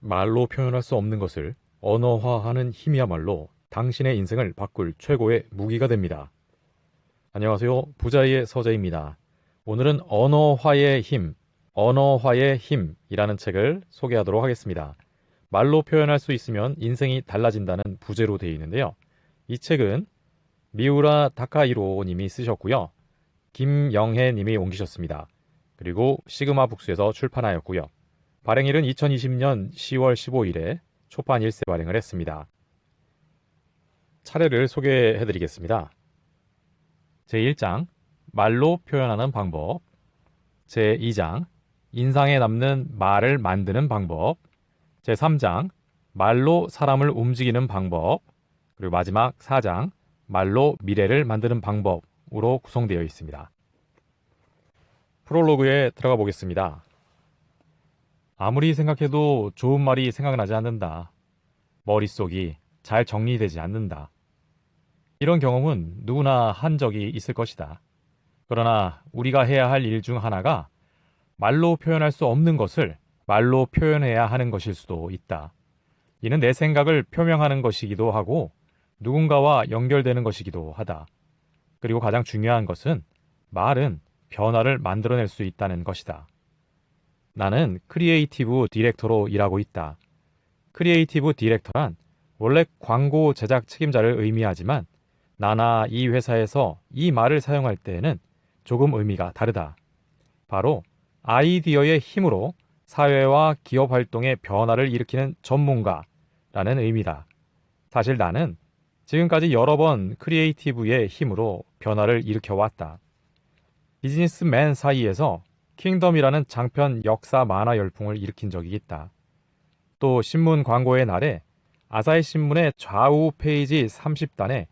말로 표현할 수 없는 것을 언어화하는 힘이야말로 당신의 인생을 바꿀 최고의 무기가 됩니다. 안녕하세요. 부자의 서재입니다. 오늘은 언어화의 힘이라는 책을 소개하도록 하겠습니다. 말로 표현할 수 있으면 인생이 달라진다는 부제로 되어 있는데요. 이 책은 미우라 다카이로 님이 쓰셨고요. 김영혜 님이 옮기셨습니다. 그리고 시그마 북스에서 출판하였고요. 발행일은 2020년 10월 15일에 초판 1세 발행을 했습니다. 차례를 소개해드리겠습니다. 제1장 말로 표현하는 방법, 제2장 인상에 남는 말을 만드는 방법, 제3장 말로 사람을 움직이는 방법, 그리고 마지막 4장 말로 미래를 만드는 방법으로 구성되어 있습니다. 프롤로그에 들어가 보겠습니다. 아무리 생각해도 좋은 말이 생각나지 않는다. 머릿속이 잘 정리되지 않는다. 이런 경험은 누구나 한 적이 있을 것이다. 그러나 우리가 해야 할 일 중 하나가 말로 표현할 수 없는 것을 말로 표현해야 하는 것일 수도 있다. 이는 내 생각을 표명하는 것이기도 하고 누군가와 연결되는 것이기도 하다. 그리고 가장 중요한 것은 말은 변화를 만들어낼 수 있다는 것이다. 나는 크리에이티브 디렉터로 일하고 있다. 크리에이티브 디렉터란 원래 광고 제작 책임자를 의미하지만 나나 이 회사에서 이 말을 사용할 때에는 조금 의미가 다르다. 바로 아이디어의 힘으로 사회와 기업 활동의 변화를 일으키는 전문가라는 의미다. 사실 나는 지금까지 여러 번 크리에이티브의 힘으로 변화를 일으켜왔다. 비즈니스맨 사이에서 킹덤이라는 장편 역사 만화 열풍을 일으킨 적이 있다. 또 신문 광고의 날에 아사히 신문의 좌우 페이지 30단에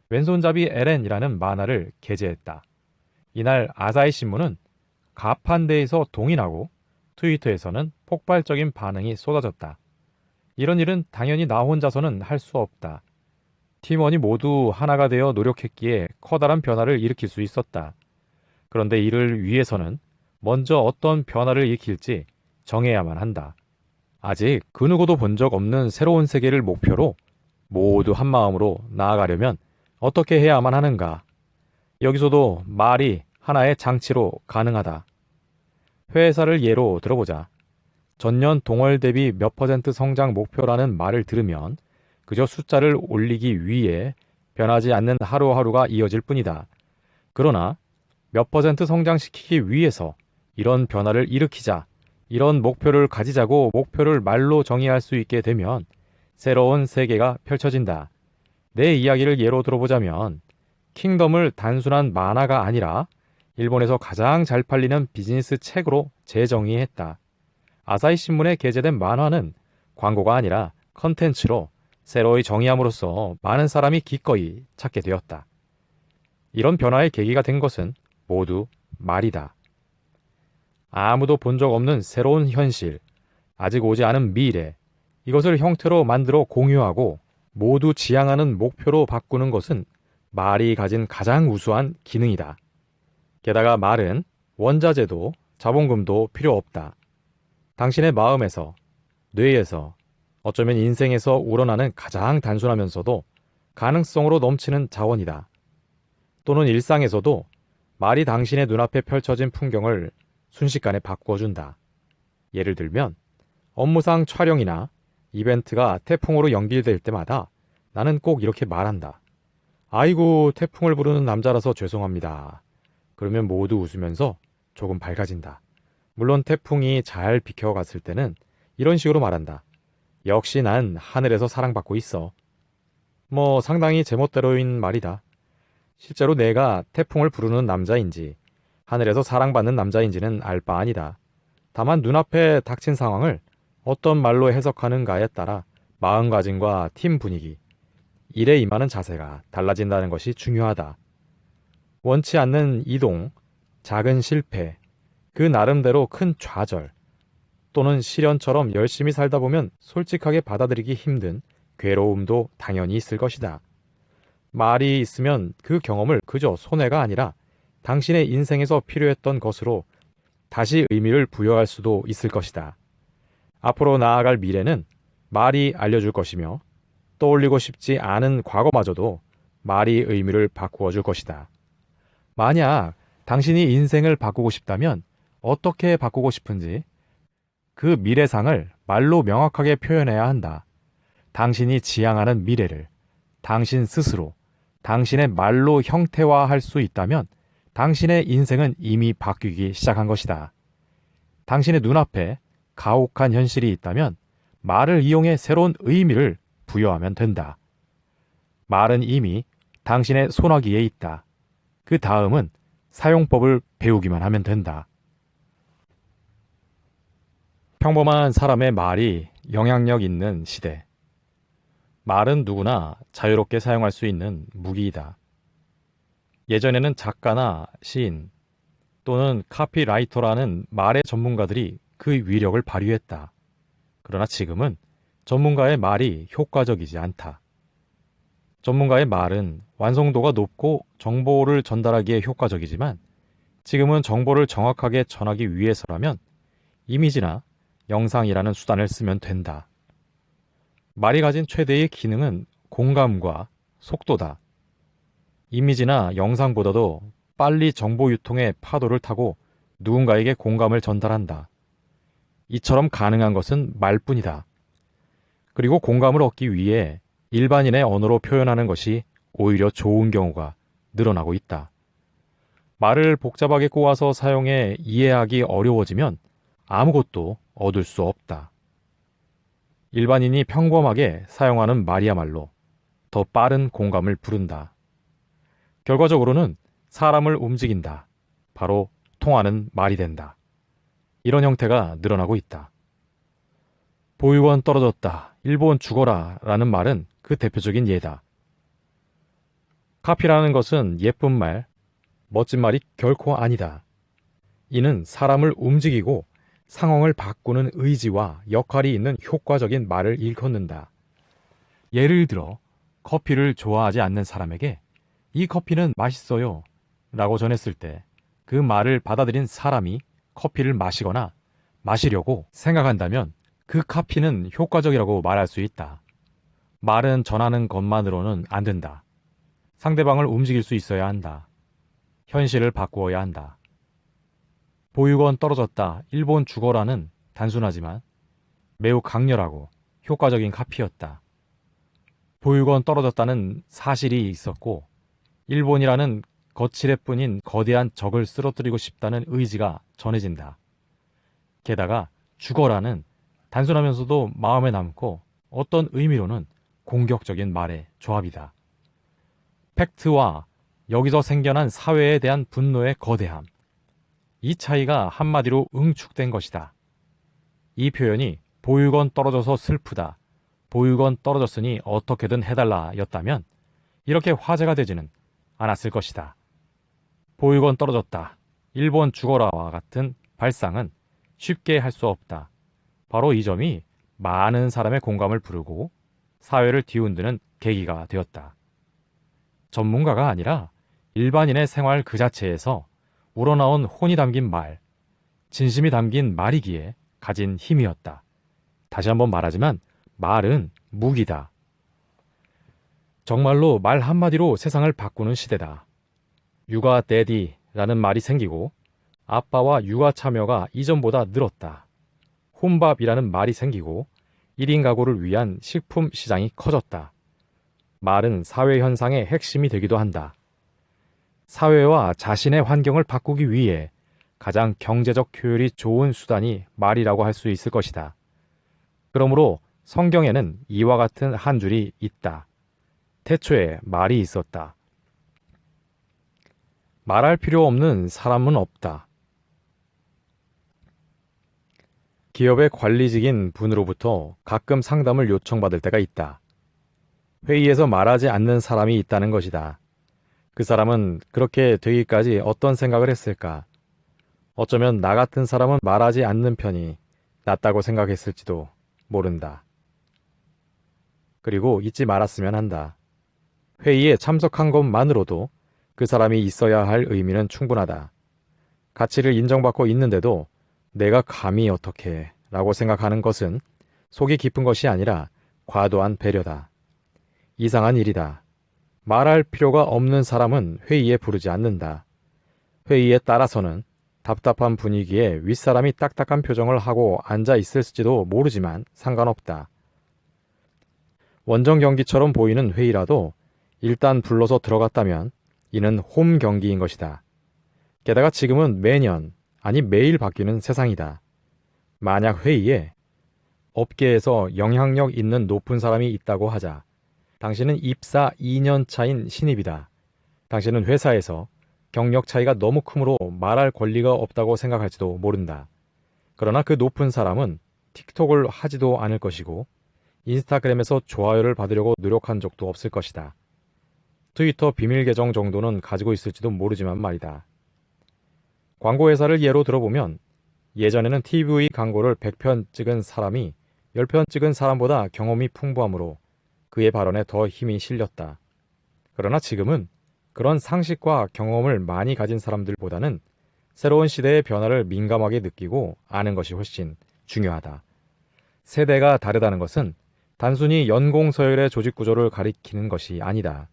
왼손잡이 에렌이라는 만화를 게재했다. 이날 아사히 신문은 가판대에서 동인하고 트위터에서는 폭발적인 반응이 쏟아졌다. 이런 일은 당연히 나 혼자서는 할 수 없다. 팀원이 모두 하나가 되어 노력했기에 커다란 변화를 일으킬 수 있었다. 그런데 이를 위해서는 먼저 어떤 변화를 일으킬지 정해야만 한다. 아직 그 누구도 본 적 없는 새로운 세계를 목표로 모두 한 마음으로 나아가려면 어떻게 해야만 하는가? 여기서도 말이 하나의 장치로 가능하다. 회사를 예로 들어보자. 전년 동월 대비 몇 퍼센트 성장 목표라는 말을 들으면 그저 숫자를 올리기 위해 변하지 않는 하루하루가 이어질 뿐이다. 그러나 몇 퍼센트 성장시키기 위해서 이런 변화를 일으키자, 이런 목표를 가지자고 목표를 말로 정의할 수 있게 되면 새로운 세계가 펼쳐진다. 내 이야기를 예로 들어보자면 킹덤을 단순한 만화가 아니라 일본에서 가장 잘 팔리는 비즈니스 책으로 재정의했다. 아사히 신문에 게재된 만화는 광고가 아니라 컨텐츠로 새로이 정의함으로써 많은 사람이 기꺼이 찾게 되었다. 이런 변화의 계기가 된 것은 모두 말이다. 아무도 본 적 없는 새로운 현실, 아직 오지 않은 미래, 이것을 형태로 만들어 공유하고 모두 지향하는 목표로 바꾸는 것은 말이 가진 가장 우수한 기능이다. 게다가 말은 원자재도 자본금도 필요 없다. 당신의 마음에서, 뇌에서, 어쩌면 인생에서 우러나는 가장 단순하면서도 가능성으로 넘치는 자원이다. 또는 일상에서도 말이 당신의 눈앞에 펼쳐진 풍경을 순식간에 바꿔준다. 예를 들면 업무상 촬영이나 이벤트가 태풍으로 연기될 때마다 나는 꼭 이렇게 말한다. 아이고, 태풍을 부르는 남자라서 죄송합니다. 그러면 모두 웃으면서 조금 밝아진다. 물론 태풍이 잘 비켜갔을 때는 이런 식으로 말한다. 역시 난 하늘에서 사랑받고 있어. 상당히 제멋대로인 말이다. 실제로 내가 태풍을 부르는 남자인지 하늘에서 사랑받는 남자인지는 알 바 아니다. 다만 눈앞에 닥친 상황을 어떤 말로 해석하는가에 따라 마음가짐과 팀 분위기, 일에 임하는 자세가 달라진다는 것이 중요하다. 원치 않는 이동, 작은 실패, 그 나름대로 큰 좌절, 또는 시련처럼 열심히 살다 보면 솔직하게 받아들이기 힘든 괴로움도 당연히 있을 것이다. 말이 있으면 그 경험을 그저 손해가 아니라 당신의 인생에서 필요했던 것으로 다시 의미를 부여할 수도 있을 것이다. 앞으로 나아갈 미래는 말이 알려줄 것이며 떠올리고 싶지 않은 과거마저도 말이 의미를 바꾸어 줄 것이다. 만약 당신이 인생을 바꾸고 싶다면 어떻게 바꾸고 싶은지 그 미래상을 말로 명확하게 표현해야 한다. 당신이 지향하는 미래를 당신 스스로 당신의 말로 형태화할 수 있다면 당신의 인생은 이미 바뀌기 시작한 것이다. 당신의 눈앞에 가혹한 현실이 있다면 말을 이용해 새로운 의미를 부여하면 된다. 말은 이미 당신의 손아귀에 있다. 그 다음은 사용법을 배우기만 하면 된다. 평범한 사람의 말이 영향력 있는 시대. 말은 누구나 자유롭게 사용할 수 있는 무기이다. 예전에는 작가나 시인 또는 카피라이터라는 말의 전문가들이 그 위력을 발휘했다. 그러나 지금은 전문가의 말이 효과적이지 않다. 전문가의 말은 완성도가 높고 정보를 전달하기에 효과적이지만 지금은 정보를 정확하게 전하기 위해서라면 이미지나 영상이라는 수단을 쓰면 된다. 말이 가진 최대의 기능은 공감과 속도다. 이미지나 영상보다도 빨리 정보 유통의 파도를 타고 누군가에게 공감을 전달한다. 이처럼 가능한 것은 말뿐이다. 그리고 공감을 얻기 위해 일반인의 언어로 표현하는 것이 오히려 좋은 경우가 늘어나고 있다. 말을 복잡하게 꼬아서 사용해 이해하기 어려워지면 아무것도 얻을 수 없다. 일반인이 평범하게 사용하는 말이야말로 더 빠른 공감을 부른다. 결과적으로는 사람을 움직인다. 바로 통하는 말이 된다. 이런 형태가 늘어나고 있다. 보육원 떨어졌다. 일본 죽어라 라는 말은 그 대표적인 예다. 카피라는 것은 예쁜 말, 멋진 말이 결코 아니다. 이는 사람을 움직이고 상황을 바꾸는 의지와 역할이 있는 효과적인 말을 일컫는다. 예를 들어 커피를 좋아하지 않는 사람에게 이 커피는 맛있어요 라고 전했을 때 그 말을 받아들인 사람이 커피를 마시거나 마시려고 생각한다면 그 커피는 효과적이라고 말할 수 있다. 말은 전하는 것만으로는 안 된다. 상대방을 움직일 수 있어야 한다. 현실을 바꾸어야 한다. 보육원 떨어졌다. 일본 죽어라는 단순하지만 매우 강렬하고 효과적인 카피였다. 보육원 떨어졌다는 사실이 있었고 일본이라는 거칠애뿐인 거대한 적을 쓰러뜨리고 싶다는 의지가 전해진다. 게다가 죽어라는 단순하면서도 마음에 남고 어떤 의미로는 공격적인 말의 조합이다. 팩트와 여기서 생겨난 사회에 대한 분노의 거대함. 이 차이가 한마디로 응축된 것이다. 이 표현이 보육원 떨어져서 슬프다. 보육원 떨어졌으니 어떻게든 해달라 였다면 이렇게 화제가 되지는 않았을 것이다. 보육원 떨어졌다. 일본 죽어라와 같은 발상은 쉽게 할 수 없다. 바로 이 점이 많은 사람의 공감을 부르고 사회를 뒤흔드는 계기가 되었다. 전문가가 아니라 일반인의 생활 그 자체에서 우러나온 혼이 담긴 말, 진심이 담긴 말이기에 가진 힘이었다. 다시 한번 말하지만 말은 무기다. 정말로 말 한마디로 세상을 바꾸는 시대다. 육아 데디라는 말이 생기고 아빠와 육아 참여가 이전보다 늘었다. 혼밥이라는 말이 생기고 1인 가구를 위한 식품 시장이 커졌다. 말은 사회 현상의 핵심이 되기도 한다. 사회와 자신의 환경을 바꾸기 위해 가장 경제적 효율이 좋은 수단이 말이라고 할 수 있을 것이다. 그러므로 성경에는 이와 같은 한 줄이 있다. 태초에 말이 있었다. 말할 필요 없는 사람은 없다. 기업의 관리직인 분으로부터 가끔 상담을 요청받을 때가 있다. 회의에서 말하지 않는 사람이 있다는 것이다. 그 사람은 그렇게 되기까지 어떤 생각을 했을까? 어쩌면 나 같은 사람은 말하지 않는 편이 낫다고 생각했을지도 모른다. 그리고 잊지 말았으면 한다. 회의에 참석한 것만으로도 그 사람이 있어야 할 의미는 충분하다. 가치를 인정받고 있는데도 내가 감히 어떻게 라고 생각하는 것은 속이 깊은 것이 아니라 과도한 배려다. 이상한 일이다. 말할 필요가 없는 사람은 회의에 부르지 않는다. 회의에 따라서는 답답한 분위기에 윗사람이 딱딱한 표정을 하고 앉아 있을지도 모르지만 상관없다. 원정 경기처럼 보이는 회의라도 일단 불러서 들어갔다면 이는 홈 경기인 것이다. 게다가 지금은 매년, 아니 매일 바뀌는 세상이다. 만약 회의에 업계에서 영향력 있는 높은 사람이 있다고 하자. 당신은 입사 2년 차인 신입이다. 당신은 회사에서 경력 차이가 너무 크므로 말할 권리가 없다고 생각할지도 모른다. 그러나 그 높은 사람은 틱톡을 하지도 않을 것이고 인스타그램에서 좋아요를 받으려고 노력한 적도 없을 것이다. 트위터 비밀 계정 정도는 가지고 있을지도 모르지만 말이다. 광고회사를 예로 들어보면 예전에는 TV 광고를 100편 찍은 사람이 10편 찍은 사람보다 경험이 풍부하므로 그의 발언에 더 힘이 실렸다. 그러나 지금은 그런 상식과 경험을 많이 가진 사람들보다는 새로운 시대의 변화를 민감하게 느끼고 아는 것이 훨씬 중요하다. 세대가 다르다는 것은 단순히 연공서열의 조직 구조를 가리키는 것이 아니다.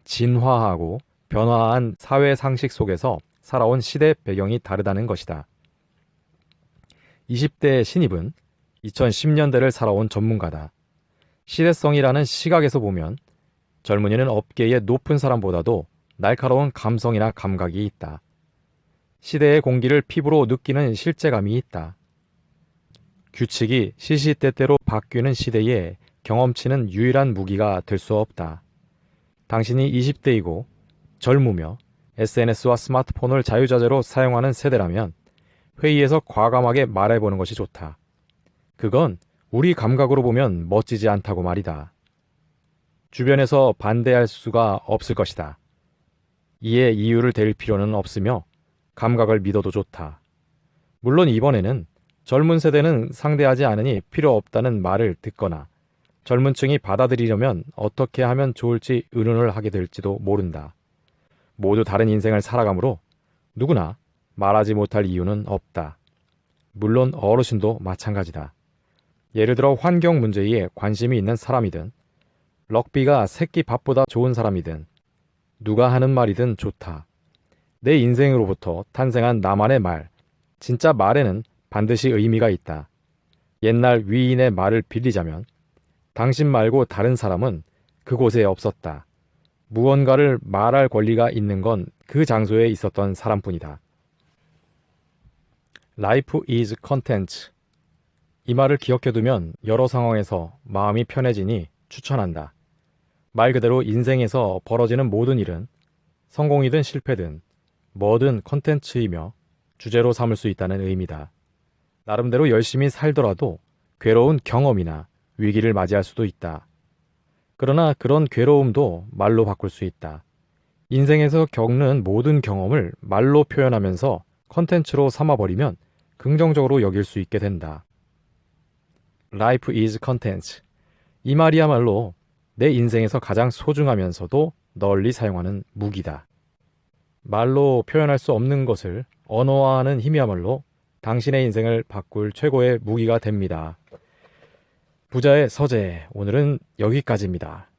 진화하고 변화한 사회 상식 속에서 살아온 시대 배경이 다르다는 것이다. 20대 신입은 2010년대를 살아온 전문가다. 시대성이라는 시각에서 보면 젊은이는 업계의 높은 사람보다도 날카로운 감성이나 감각이 있다. 시대의 공기를 피부로 느끼는 실제감이 있다. 규칙이 시시때때로 바뀌는 시대에 경험치는 유일한 무기가 될 수 없다. 당신이 20대이고 젊으며 SNS와 스마트폰을 자유자재로 사용하는 세대라면 회의에서 과감하게 말해보는 것이 좋다. 그건 우리 감각으로 보면 멋지지 않다고 말이다. 주변에서 반대할 수가 없을 것이다. 이에 이유를 댈 필요는 없으며 감각을 믿어도 좋다. 물론 이번에는 젊은 세대는 상대하지 않으니 필요 없다는 말을 듣거나 젊은 층이 받아들이려면 어떻게 하면 좋을지 의논을 하게 될지도 모른다. 모두 다른 인생을 살아가므로 누구나 말하지 못할 이유는 없다. 물론 어르신도 마찬가지다. 예를 들어 환경 문제에 관심이 있는 사람이든 럭비가 새끼 밥보다 좋은 사람이든 누가 하는 말이든 좋다. 내 인생으로부터 탄생한 나만의 말, 진짜 말에는 반드시 의미가 있다. 옛날 위인의 말을 빌리자면 당신 말고 다른 사람은 그곳에 없었다. 무언가를 말할 권리가 있는 건 그 장소에 있었던 사람뿐이다. Life is content. 이 말을 기억해두면 여러 상황에서 마음이 편해지니 추천한다. 말 그대로 인생에서 벌어지는 모든 일은 성공이든 실패든 뭐든 컨텐츠이며 주제로 삼을 수 있다는 의미다. 나름대로 열심히 살더라도 괴로운 경험이나 위기를 맞이할 수도 있다. 그러나 그런 괴로움도 말로 바꿀 수 있다. 인생에서 겪는 모든 경험을 말로 표현하면서 컨텐츠로 삼아버리면 긍정적으로 여길 수 있게 된다. Life is content. 이 말이야말로 내 인생에서 가장 소중하면서도 널리 사용하는 무기다. 말로 표현할 수 없는 것을 언어화하는 힘이야말로 당신의 인생을 바꿀 최고의 무기가 됩니다. 부자의 서재, 오늘은 여기까지입니다.